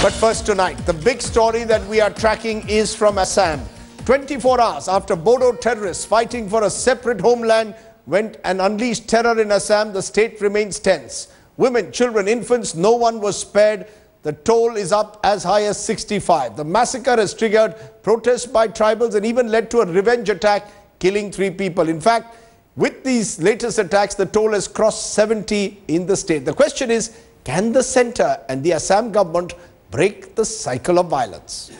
But first tonight, the big story that we are tracking is from Assam. 24 hours after Bodo terrorists fighting for a separate homeland went and unleashed terror in Assam, the state remains tense. Women, children, infants, no one was spared. The toll is up as high as 65. The massacre has triggered protests by tribals and even led to a revenge attack, killing 3 people. In fact, with these latest attacks, the toll has crossed 70 in the state. The question is, can the centre and the Assam government break the cycle of violence?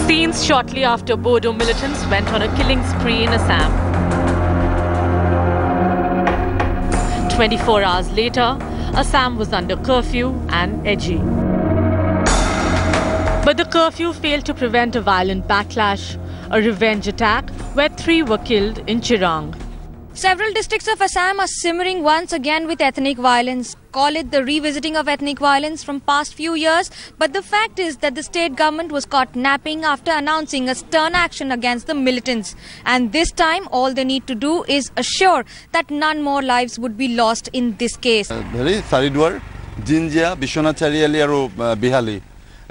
Scenes shortly after Bodo militants went on a killing spree in Assam. 24 hours later, Assam was under curfew and edgy. But the curfew failed to prevent a violent backlash, a revenge attack where 3 were killed in Chirang. Several districts of Assam are simmering once again with ethnic violence. Call it the revisiting of ethnic violence from past few years, but the fact is that the state government was caught napping after announcing a stern action against the militants. And this time, all they need to do is assure that none more lives would be lost in this case. Saridwar, Jinjia, Bishona Chariali aru Bihali.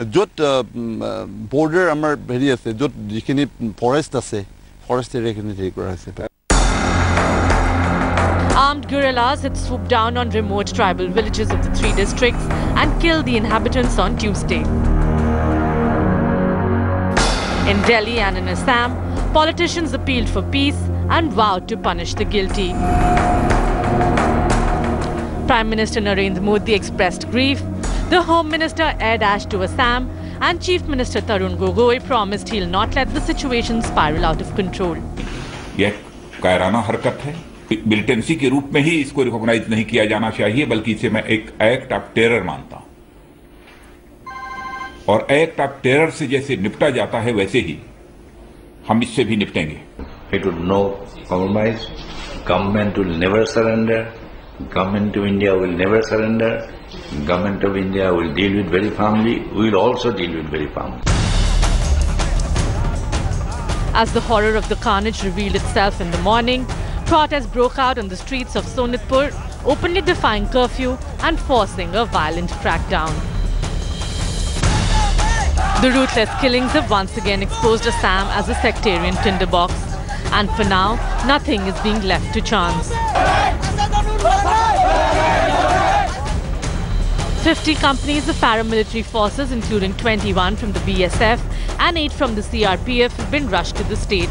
Jot border amar bheri ase, jot jikhini forest ase, forest area khini thik kora ase. Armed guerrillas had swooped down on remote tribal villages of the 3 districts and killed the inhabitants on Tuesday. In Delhi and in Assam, politicians appealed for peace and vowed to punish the guilty. Prime Minister Narendra Modi expressed grief. The Home Minister aired ash to Assam, and Chief Minister Tarun Gogoi promised he'll not let the situation spiral out of control. यह कायराना हरकत है, militancy के रूप में ही इसको recognise नहीं किया जाना चाहिए, बल्कि इसे मैं एक एक्ट ऑफ टेरर मानता हूं। और एक्ट ऑफ टेरर से जैसे निपटा जाता है, वैसे ही हम इससे भी निपटेंगे। It would no compromise. Government will never surrender. Government of India will never surrender. Government of India will deal with very firmly. We will also deal with very firmly. As the horror of the carnage revealed itself in the morning, protests broke out on the streets of Sonitpur, openly defying curfew and forcing a violent crackdown. The ruthless killings have once again exposed Assam as a sectarian tinderbox, and for now, nothing is being left to chance. 50 companies of paramilitary forces, including 21 from the BSF and 8 from the CRPF, have been rushed to the state.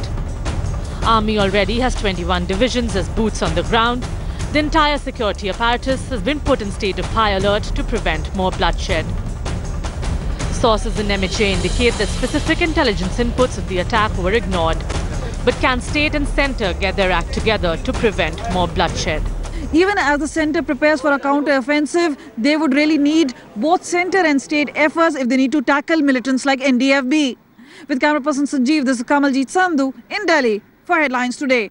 Army already has 21 divisions as boots on the ground. The entire security apparatus has been put in state of high alert to prevent more bloodshed. Sources in MHA indicate that specific intelligence inputs of the attack were ignored. But can state and centre get their act together to prevent more bloodshed? Even as the centre prepares for a counter-offensive, they would really need both centre and state efforts if they need to tackle militants like NDFB. With camera person Sanjeev, this is Kamaljeet Sandhu in Delhi for Headlines Today.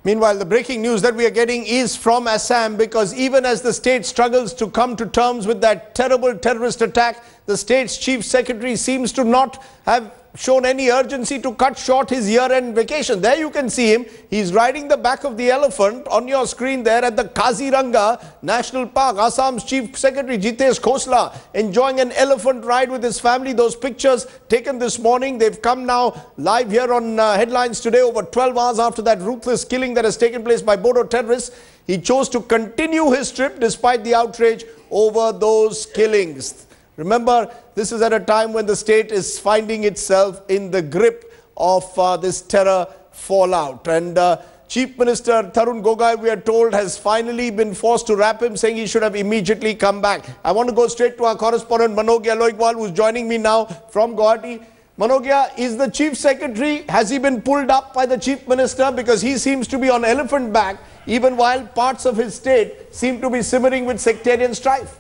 Meanwhile, the breaking news that we are getting is from Assam, because even as the state struggles to come to terms with that terrible terrorist attack, the state's chief secretary seems to not have shown any urgency to cut short his year-end vacation. There you can see him. He's riding the back of the elephant on your screen there at the Kaziranga National Park. Assam's Chief Secretary Jitesh Khosla enjoying an elephant ride with his family. Those pictures taken this morning, they've come now live here on Headlines Today, over 12 hours after that ruthless killing that has taken place by Bodo terrorists. He chose to continue his trip despite the outrage over those killings. Remember, this is at a time when the state is finding itself in the grip of this terror fallout. And Chief Minister Tarun Gogoi, we are told, has finally been forced to wrap him, saying he should have immediately come back. I want to go straight to our correspondent Manogya Loikwal, who's joining me now from Guwahati. Manogya, is the Chief Secretary, has he been pulled up by the Chief Minister? Because he seems to be on elephant back, even while parts of his state seem to be simmering with sectarian strife.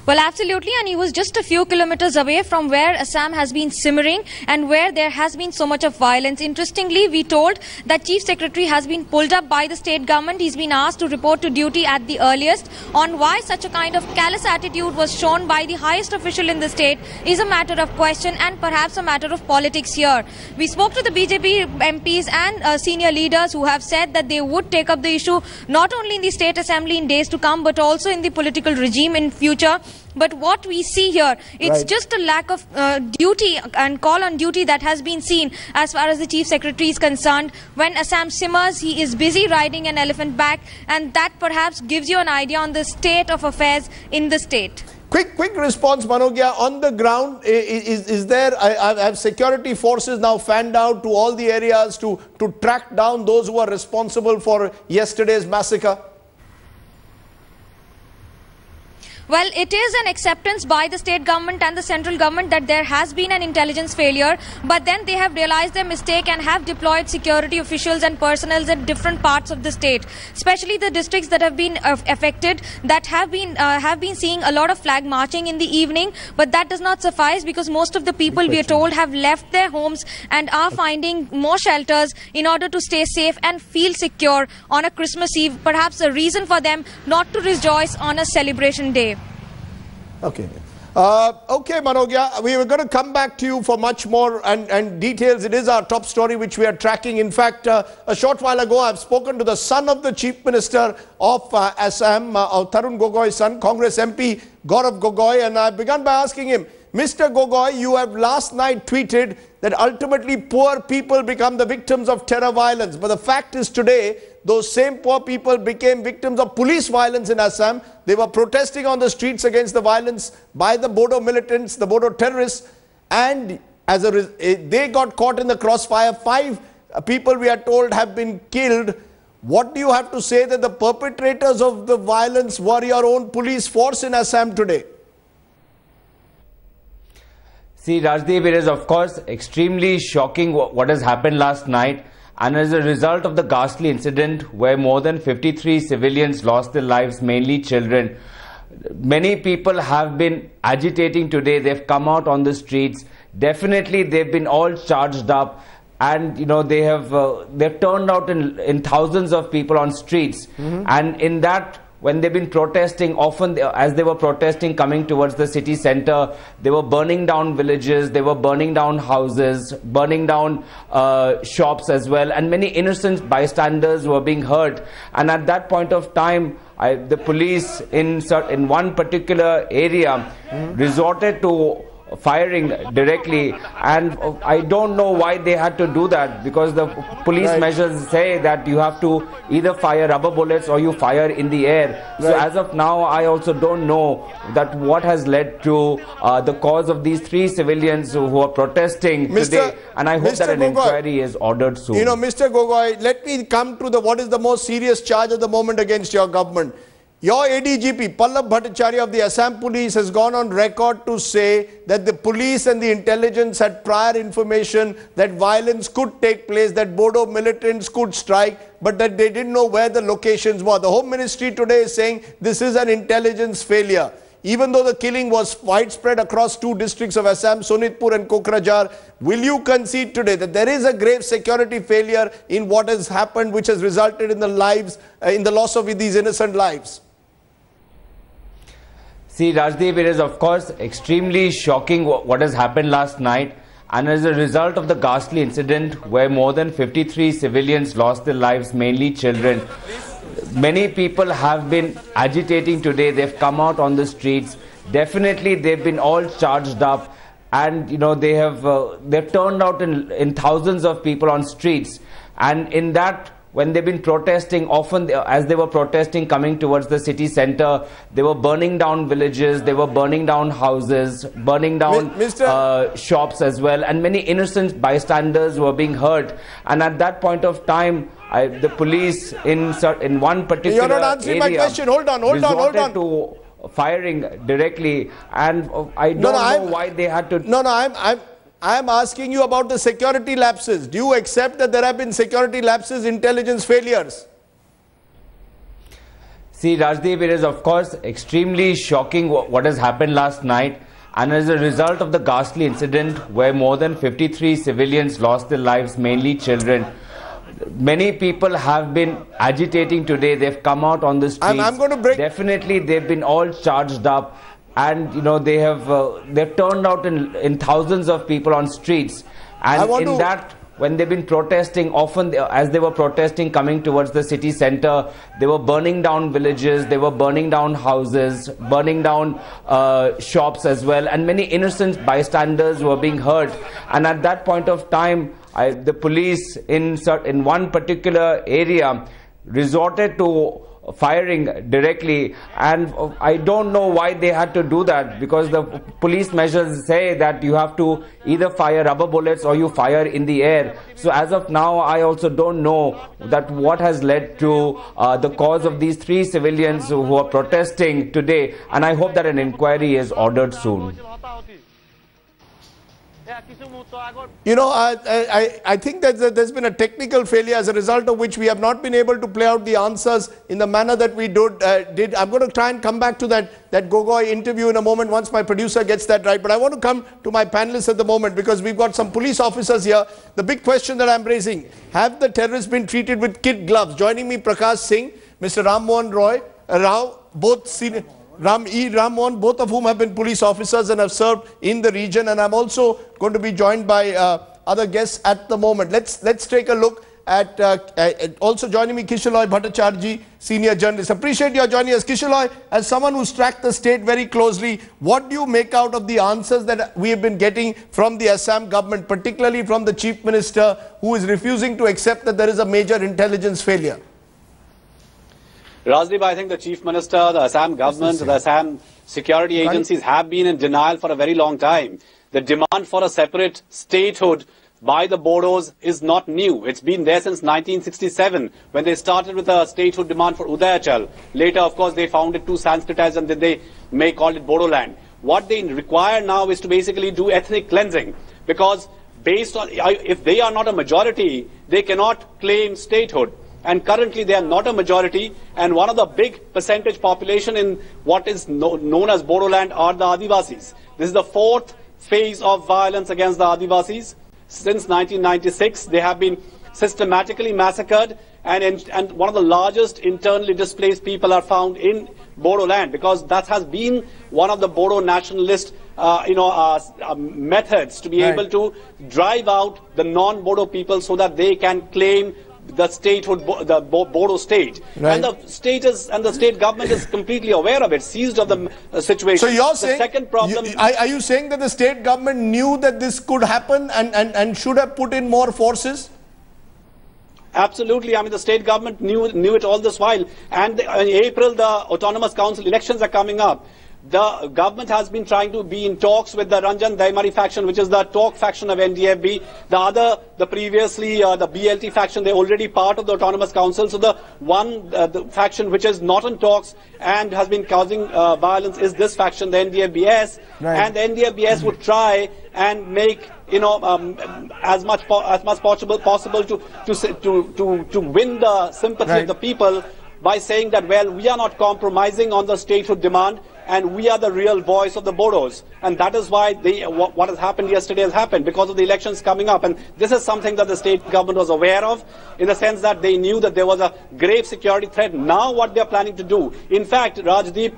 Well, absolutely, and he was just a few kilometers away from where Assam has been simmering and where there has been so much of violence. Interestingly, we told that Chief Secretary has been pulled up by the state government. He's been asked to report to duty at the earliest. On why such a kind of callous attitude was shown by the highest official in the state is a matter of question and perhaps a matter of politics here. We spoke to the BJP MPs and senior leaders who have said that they would take up the issue not only in the state assembly in days to come but also in the political regime in future. But what we see here, it's just a lack of duty and call on duty that has been seen as far as the Chief Secretary is concerned. When Assam simmers, he is busy riding an elephant back, and that perhaps gives you an idea on the state of affairs in the state. Quick response, Manogya. On the ground, is there, have security forces now fanned out to all the areas to track down those who are responsible for yesterday's massacre? Well, it is an acceptance by the state government and the central government that there has been an intelligence failure, but then they have realized their mistake and have deployed security officials and personnel in different parts of the state, especially the districts that have been affected, that have been seeing a lot of flag marching in the evening. But that does not suffice because most of the people, we are told, have left their homes and are finding more shelters in order to stay safe and feel secure on a Christmas Eve, perhaps a reason for them not to rejoice on a celebration day. Okay. Okay, Manogya, we were going to come back to you for much more and details. It is our top story which we are tracking. In fact, a short while ago, I've spoken to the son of the Chief Minister of Assam, Tarun Gogoi's son, Congress MP Govt Gogoi, and I've begun by asking him, Mr. Gogoi, you have last night tweeted that ultimately poor people become the victims of terror violence. But the fact is today, those same poor people became victims of police violence in Assam. They were protesting on the streets against the violence by the Bodo militants, the Bodo terrorists, and as they got caught in the crossfire. 5 people, we are told, have been killed. What do you have to say that the perpetrators of the violence were your own police force in Assam today? See, Rajdeep, it is of course extremely shocking what has happened last night, and as a result of the ghastly incident where more than 53 civilians lost their lives, mainly children. Many people have been agitating today. They've come out on the streets. Definitely they've been all charged up, and you know they've turned out in thousands of people on streets. And in that, when they've been protesting, often as they were protesting coming towards the city center, they were burning down villages, they were burning down houses, burning down shops as well, and many innocent bystanders were being hurt. And at that point of time, the police in one particular area resorted to firing directly, and I don't know why they had to do that, because the police measures say that you have to either fire rubber bullets or you fire in the air. So as of now, I also don't know that what has led to the cause of these 3 civilians who are protesting today, and I hope that an inquiry is ordered soon. You know, Mr. Gogoi, let me come to what is the most serious charge at the moment against your government. Your ADGP, Pallab Bhattacharya of the Assam Police, has gone on record to say that the police and the intelligence had prior information that violence could take place, that Bodo militants could strike, but that they didn't know where the locations were. The Home Ministry today is saying this is an intelligence failure. Even though the killing was widespread across 2 districts of Assam, Sonitpur and Kokrajhar, will you concede today that there is a grave security failure in what has happened, which has resulted in the lives, in the loss of these innocent lives? See, Rajdeep, it is of course extremely shocking what has happened last night, and as a result of the ghastly incident where more than 53 civilians lost their lives, mainly children. Many people have been agitating today. They've come out on the streets. Definitely they've been all charged up, and you know they've turned out in thousands of people on streets, and in that, when they've been protesting, often as they were protesting coming towards the city center, they were burning down villages, they were burning down houses, burning down shops as well, and many innocent bystanders were being hurt. And at that point of time, the police in one particular You're not answering my question. Hold on. To firing directly, and I don't know why they had to. I'm asking you about the security lapses. Do you accept that there have been security lapses, intelligence failures? See, Rajdeep, it is of course extremely shocking what has happened last night. And as a result of the ghastly incident where more than 53 civilians lost their lives, mainly children, many people have been agitating today. They've come out on the streets. I'm going to break. Definitely, they've been all charged up, and they've turned out in thousands of people on streets. And when they've been protesting, often as they were protesting coming towards the city center, they were burning down villages, they were burning down houses, burning down shops as well, and many innocent bystanders were being hurt. And at that point of time, the police in one particular area resorted to firing directly, and I don't know why they had to do that, because the police measures say that you have to either fire rubber bullets or you fire in the air. So as of now, I also don't know that what has led to the cause of these 3 civilians who are protesting today, and I hope that an inquiry is ordered soon. You know, I think that there's been a technical failure, as a result of which we have not been able to play out the answers in the manner that we did. I'm going to try and come back to that Gogoi interview in a moment once my producer gets that right. But I want to come to my panelists at the moment, because we've got some police officers here. The big question that I'm raising: have the terrorists been treated with kid gloves? Joining me, Prakash Singh, Mr. Ram Mohan Rao, both senior. Ram Mohan, both of whom have been police officers and have served in the region, and I'm also going to be joined by other guests at the moment. Let's take a look at also joining me, Kishaloi Bhattacharjee, senior journalist. Appreciate your joining us, Kishaloi. As someone who's tracked the state very closely, what do you make out of the answers that we have been getting from the Assam government, particularly from the Chief Minister, who is refusing to accept that there is a major intelligence failure? Rajdeep, I think the Chief Minister, the Assam government, the Assam security agencies have been in denial for a very long time. The demand for a separate statehood by the Bodos is not new. It's been there since 1967, when they started with a statehood demand for Udayachal. Later, of course, they found it too Sanskritized and then they may call it Bodoland. What they require now is to basically do ethnic cleansing, because based on, if they are not a majority, they cannot claim statehood. And currently they are not a majority, and one of the big percentage population in what is known as Bodoland are the Adivasis. This is the 4th phase of violence against the Adivasis. Since 1996, they have been systematically massacred, and one of the largest internally displaced people are found in Bodoland, because that has been one of the Bodo nationalist methods to be able to drive out the non-Bodo people so that they can claim the statehood, the Bodo state, and the state government is completely aware of it, seized of the situation. So you're saying, the second problem, are you saying that the state government knew that this could happen and should have put in more forces? Absolutely. I mean, the state government knew it all this while, and in April the autonomous council elections are coming up. The government has been trying to be in talks with the Ranjan Daimari faction, which is the talk faction of NDFB. The previously the BLT faction, they're already part of the Autonomous Council. So the faction which is not in talks and has been causing violence is this faction, the NDFBS. Right. And the NDFBS would try and make as much possible to win the sympathy of the people by saying that, well, we are not compromising on the statehood demand, and we are the real voice of the Bodos. And that is why what has happened yesterday has happened, because of the elections coming up. And this is something that the state government was aware of, in the sense that they knew that there was a grave security threat. Now what they are planning to do, in fact, Rajdeep,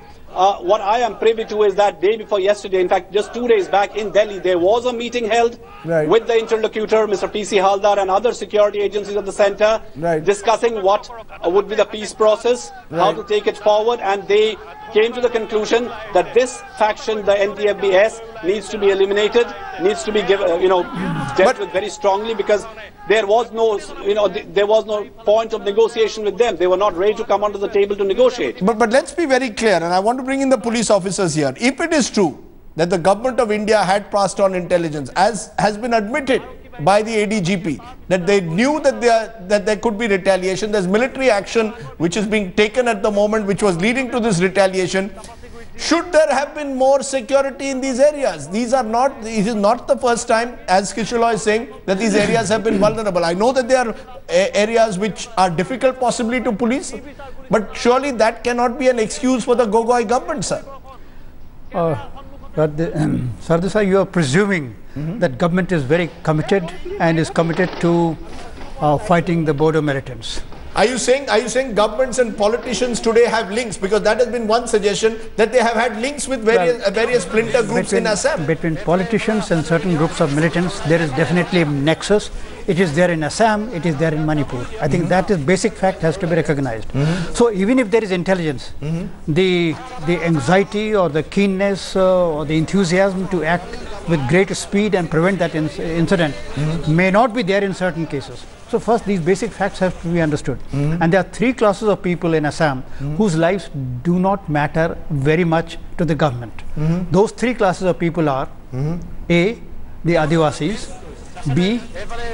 what I am privy to is that day before yesterday, in fact, just 2 days back in Delhi, there was a meeting held with the interlocutor, Mr. P.C. Haldar, and other security agencies of the center, discussing what would be the peace process, how to take it forward, and they came to the conclusion that this faction, the NDFBS, needs to be eliminated, needs to be dealt with very strongly, because there was no, there was no point of negotiation with them. They were not ready to come onto the table to negotiate. But let's be very clear, and I want to bring in the police officers here. If it is true that the government of India had passed on intelligence, as has been admitted by the ADGP, that they knew that there could be retaliation, there's military action which is being taken at the moment, which was leading to this retaliation. Should there have been more security in these areas? It is not the first time, as Kishaloi is saying, that these areas have been vulnerable. I know that there are areas which are difficult possibly to police, but surely that cannot be an excuse for the Gogoi government, sir. Sardesai, you are presuming that government is very committed and is committed to fighting the border militants. Are you saying governments and politicians today have links? Because that has been one suggestion, that they have had links with various splinter groups in Assam. Between politicians and certain groups of militants, there is definitely a nexus. It is there in Assam, it is there in Manipur. I think that is basic fact has to be recognized. So even if there is intelligence, the anxiety or the keenness or the enthusiasm to act with great speed and prevent that incident may not be there in certain cases. So first, these basic facts have to be understood. And there are three classes of people in Assam whose lives do not matter very much to the government. Those three classes of people are A, the Adivasis, B,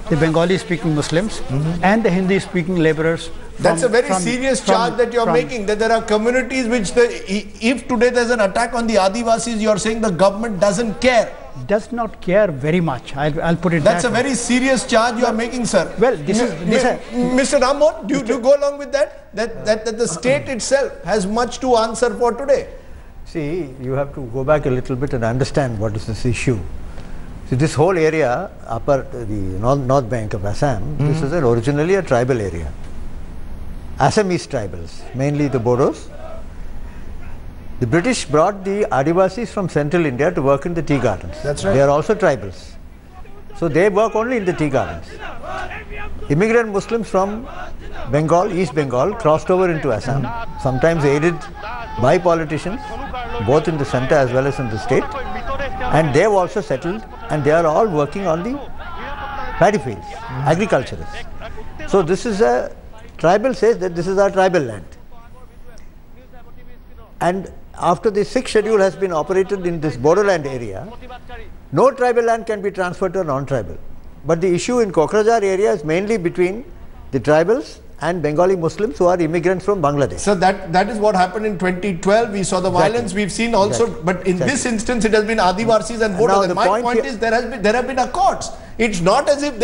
the Bengali-speaking Muslims, and the Hindi-speaking laborers. That's a very serious charge that you're making, that there are communities which, if today there's an attack on the Adivasis, you're saying the government doesn't care. Does not care very much. I'll put it. That's a very serious charge you are making, sir. Well, Mr. Ramon, do you go along with that? That the state itself has much to answer for today. See, you have to go back a little bit and understand what is this issue. See, this whole area, the north bank of Assam, this is originally a tribal area. Assamese tribals, mainly the Bodos. The British brought the Adivasis from central India to work in the tea gardens. That's right. They are also tribals. So they work only in the tea gardens. Immigrant Muslims from Bengal, East Bengal, crossed over into Assam, sometimes aided by politicians, both in the center as well as in the state. And they have also settled, and they are all working on the paddy fields, agriculturists. So this is tribal says that this is our tribal land. And after the 6th schedule has been operated in this borderland area, no tribal land can be transferred to a non-tribal. But the issue in Kokrajhar area is mainly between the tribals and Bengali Muslims who are immigrants from Bangladesh. So that is what happened in 2012. We saw the violence. We've seen also, but in this instance, it has been Adivasis and Bodos. My point is there have been accords. It's not as if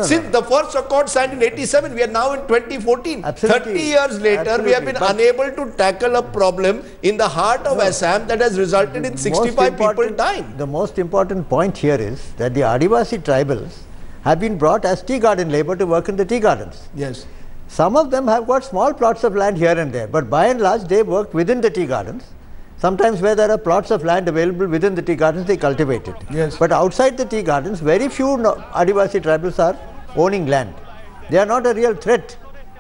since the first accord signed in 87, we are now in 2014. Absolutely. 30 years later, we have been unable to tackle a problem in the heart of Assam that has resulted in 65 people dying. The most important point here is that the Adivasi tribals have been brought as tea garden labor to work in the tea gardens. Yes. Some of them have got small plots of land here and there, but by and large they work within the tea gardens. Sometimes where there are plots of land available within the tea gardens, they cultivate it. Yes. But outside the tea gardens, very few Adivasi tribals are owning land. They are not a real threat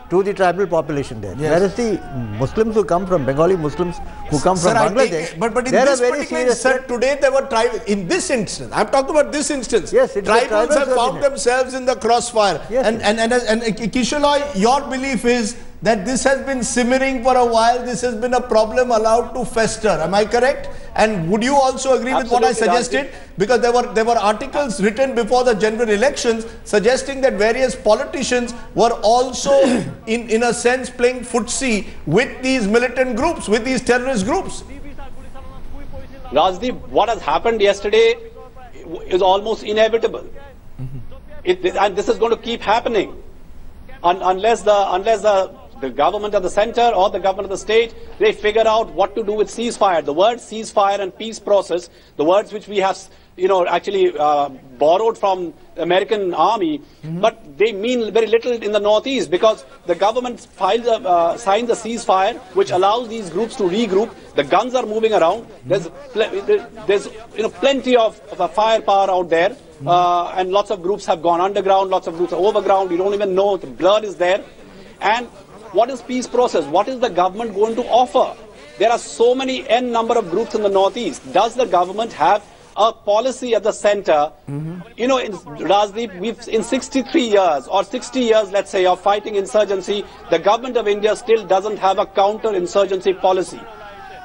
to the tribal population there. Yes. Whereas the Muslims who come from, Bengali Muslims who come from Bangladesh, but in this particular instance, today there were tribal. In this instance, I'm talking about this instance. Yes, tribals have found themselves in the crossfire. Yes, and Kishaloi, your belief is that this has been simmering for a while. This has been a problem allowed to fester. Am I correct? And would you also agree with what I suggested? Because there were articles written before the general elections suggesting that various politicians were also in a sense playing footsie with these militant groups, with these terrorist groups. Rajdeep, what has happened yesterday is almost inevitable. And this is going to keep happening unless the government of the center or the government of the state, they figure out what to do with ceasefire. The word ceasefire and peace process, the words which we have, actually borrowed from the American army, but they mean very little in the northeast because the government signs a ceasefire which allows these groups to regroup. The guns are moving around. There's plenty of firepower out there, and lots of groups have gone underground, lots of groups are overground. You don't even know, the blood is there. And what is peace process? What is the government going to offer? There are so many n number of groups in the northeast. Does the government have a policy at the center? In Rajdeep, in 63 years or 60 years, let's say, of fighting insurgency, the government of India still doesn't have a counter-insurgency policy.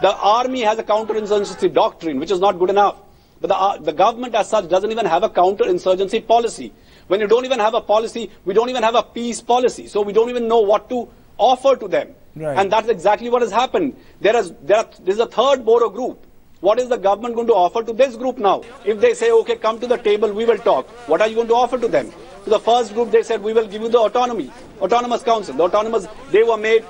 The army has a counter-insurgency doctrine, which is not good enough. But the government as such doesn't even have a counter-insurgency policy. When you don't even have a policy, we don't even have a peace policy. So we don't even know what to offer to them. Right. And that's exactly what has happened. There is a third Bodo group what is the government going to offer to this group now? If they say, okay, come to the table, we will talk. What are you going to offer to them? To the first group, they said, we will give you the autonomous council. The autonomous, they were made,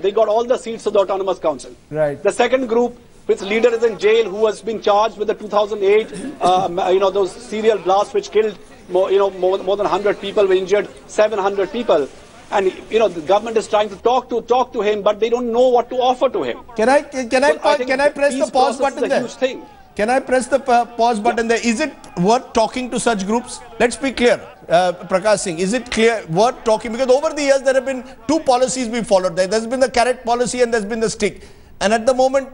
they got all the seats of the autonomous council. Right. The second group, which leader is in jail, who has been charged with the 2008, those serial blasts which killed more than 100 people, were injured 700 people. And the government is trying to talk to him, but they don't know what to offer to him. Can I press the pause button there? Huge thing. Can I press the pause button there? Is it worth talking to such groups? Let's be clear, Prakash Singh. Is it worth talking? Because over the years there have been two policies we followed. There's been the carrot policy and there's been the stick. And at the moment,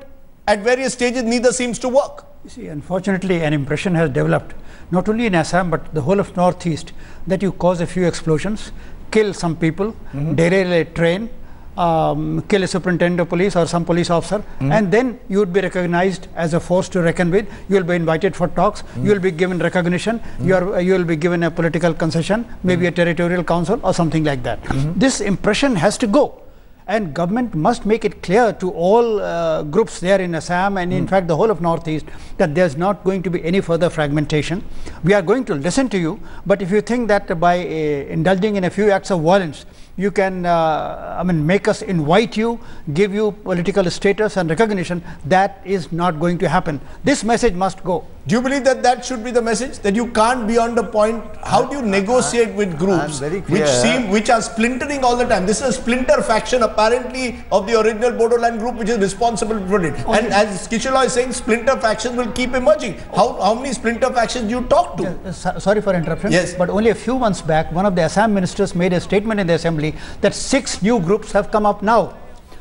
at various stages, neither seems to work. You see, unfortunately, an impression has developed, not only in Assam, but the whole of Northeast, that you cause a few explosions, kill some people, derail a train, kill a superintendent of police or some police officer, and then you would be recognized as a force to reckon with. You will be invited for talks, you will be given recognition, you will be given a political concession, maybe a territorial council or something like that. This impression has to go. And government must make it clear to all groups there in Assam and in fact the whole of Northeast that there's not going to be any further fragmentation. We are going to listen to you, but if you think that by indulging in a few acts of violence you can make us invite you, give you political status and recognition, that is not going to happen. This message must go. Do you believe that that should be the message? That you can't beyond a point? How do you negotiate with groups which are splintering all the time? This is a splinter faction apparently of the original Bodoland group which is responsible for it. And as Kishaloi is saying, splinter factions will keep emerging. How many splinter factions do you talk to? Sorry for interruption. Yes. But only a few months back, one of the Assam ministers made a statement in the assembly that 6 new groups have come up now.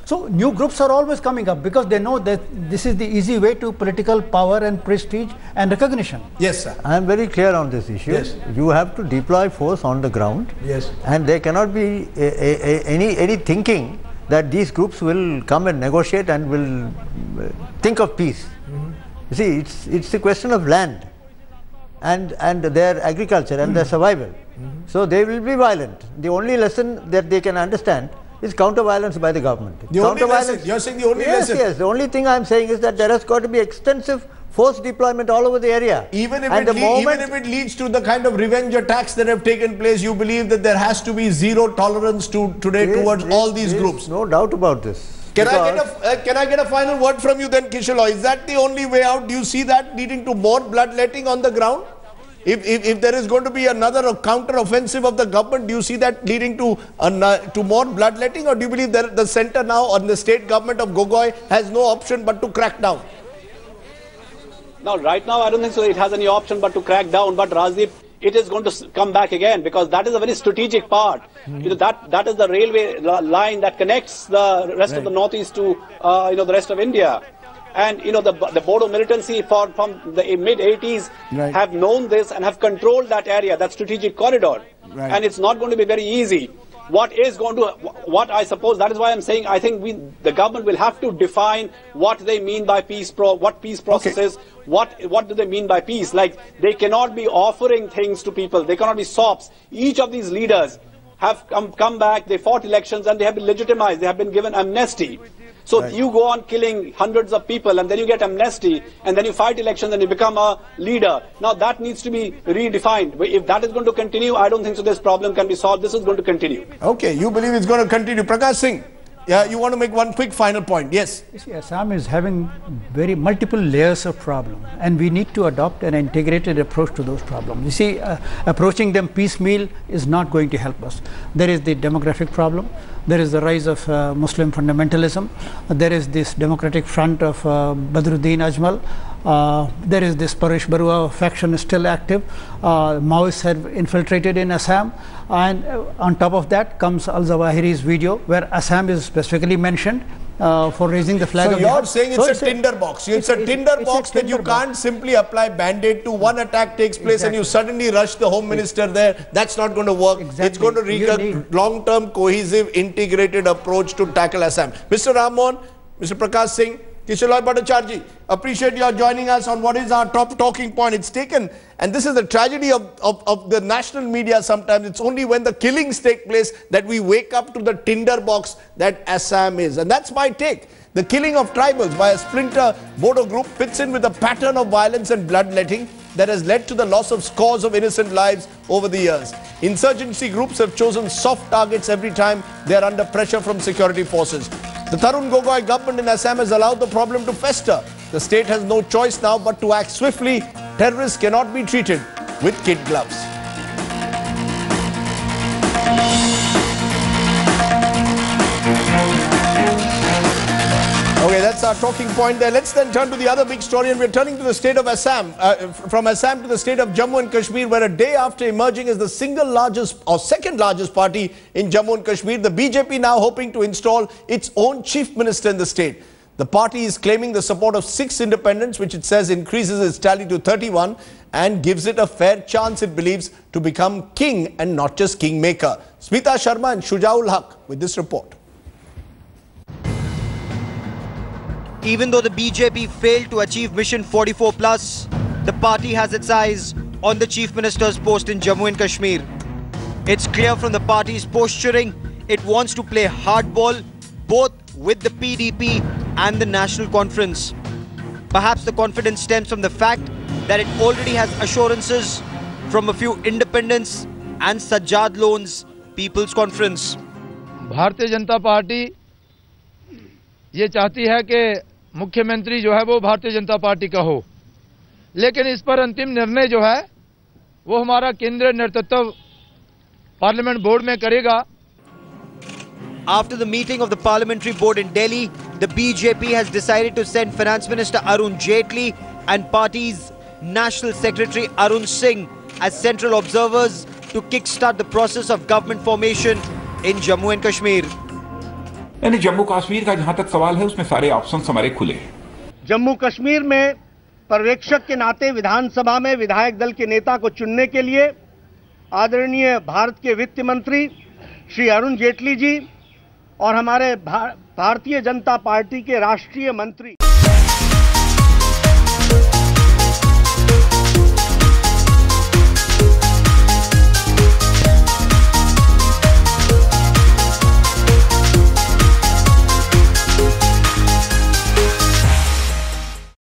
So new groups are always coming up because they know that this is the easy way to political power and prestige and recognition. Yes, sir. I am very clear on this issue. Yes. You have to deploy force on the ground. Yes. And there cannot be any thinking that these groups will come and negotiate and will think of peace. You see, it's a question of land and their agriculture and their survival. So they will be violent. The only lesson that they can understand is counter-violence by the government. The only lesson? You're saying the only lesson? Yes. The only thing I'm saying is that there has got to be extensive force deployment all over the area. Even if it leads to the kind of revenge attacks that have taken place, you believe that there has to be zero tolerance towards all these groups? No doubt about this. Can I get a final word from you then, Kishaloi? Is that the only way out? Do you see that leading to more bloodletting on the ground? If there is going to be another counter-offensive of the government, do you see that leading to more bloodletting, or do you believe that the centre now or the state government of Gogoi has no option but to crack down? Now, right now, I don't think so. It has any option but to crack down. But Rajdeep, it is going to come back again because that is a very strategic part. That is the railway line that connects the rest of the Northeast to the rest of India. And the Bodo militancy from the mid-80s have known this and have controlled that area, that strategic corridor. And it's not going to be very easy. What I suppose, that is why I'm saying I think the government will have to define what they mean by peace, what peace process is, what do they mean by peace. Like, they cannot be offering things to people, they cannot be sops. Each of these leaders have come back, they fought elections and they have been legitimized, they have been given amnesty. So you go on killing hundreds of people and then you get amnesty and then you fight elections and you become a leader. Now that needs to be redefined. If that is going to continue, I don't think so this problem can be solved. This is going to continue. Okay, you believe it's going to continue. Prakash Singh, you want to make one quick final point? Yes. You see, Assam is having very multiple layers of problem and we need to adopt an integrated approach to those problems. You see, approaching them piecemeal is not going to help us. There is the demographic problem. There is the rise of Muslim fundamentalism. There is this democratic front of Badruddin Ajmal. There is this Paresh Barua faction still active. Maoists have infiltrated in Assam. And on top of that comes Al-Zawahiri's video where Assam is specifically mentioned for raising the flag. So you're saying it's a tinder box. It's a tinder box that you can't simply apply band-aid to. One attack takes place and you suddenly rush the home minister there. That's not going to work. It's going to require a long-term, cohesive, integrated approach to tackle Assam. Mr. Ramon, Mr. Prakash Singh, Kishalai Bhattacharya, appreciate your joining us on what is our top talking point. It's taken, and this is the tragedy of the national media sometimes. It's only when the killings take place that we wake up to the tinderbox that Assam is. And that's my take. The killing of tribals by a splinter Bodo group fits in with a pattern of violence and bloodletting that has led to the loss of scores of innocent lives over the years. Insurgency groups have chosen soft targets every time they are under pressure from security forces. The Tarun Gogoi government in Assam has allowed the problem to fester. The state has no choice now but to act swiftly. Terrorists cannot be treated with kid gloves. Okay, that's our talking point there. Let's then turn to the other big story, and we're turning to the state of Assam, from Assam to the state of Jammu and Kashmir, where a day after emerging as the single largest or second largest party in Jammu and Kashmir, the BJP now hoping to install its own chief minister in the state. The party is claiming the support of 6 independents, which it says increases its tally to 31 and gives it a fair chance, it believes, to become king and not just kingmaker. Smita Sharma and Shujaul Haq with this report. Even though the BJP failed to achieve Mission 44+, the party has its eyes on the Chief Minister's post in Jammu and Kashmir. It's clear from the party's posturing, it wants to play hardball both with the PDP and the National Conference. Perhaps the confidence stems from the fact that it already has assurances from a few independents and Sajjad Loan's People's Conference. Bharatiya Janata party ये चाहती है कि मुख्यमंत्री जो है वो Bharatiya Janata party का हो, लेकिन इस पर अंतिम निर्णय जो है वो हमारा केंद्रीय नेतृत्व पार्लियामेंट बोर्ड में करेगा. After the meeting of the parliamentary board in Delhi, the BJP has decided to send Finance Minister Arun Jaitley and party's National Secretary Arun Singh as central observers to kickstart the process of government formation in Jammu and Kashmir. यानी जम्मू कश्मीर का जहां तक सवाल है उसमें सारे options हमारे खुले हैं. जम्मू कश्मीर में पर्यवेक्षक के नाते विधानसभा में विधायक दल के नेता को चुनने के लिए आदरणीय भारत के वित्त मंत्री श्री अरुण जेटली जी और हमारे भारतीय जनता पार्टी के राष्ट्रीय मंत्री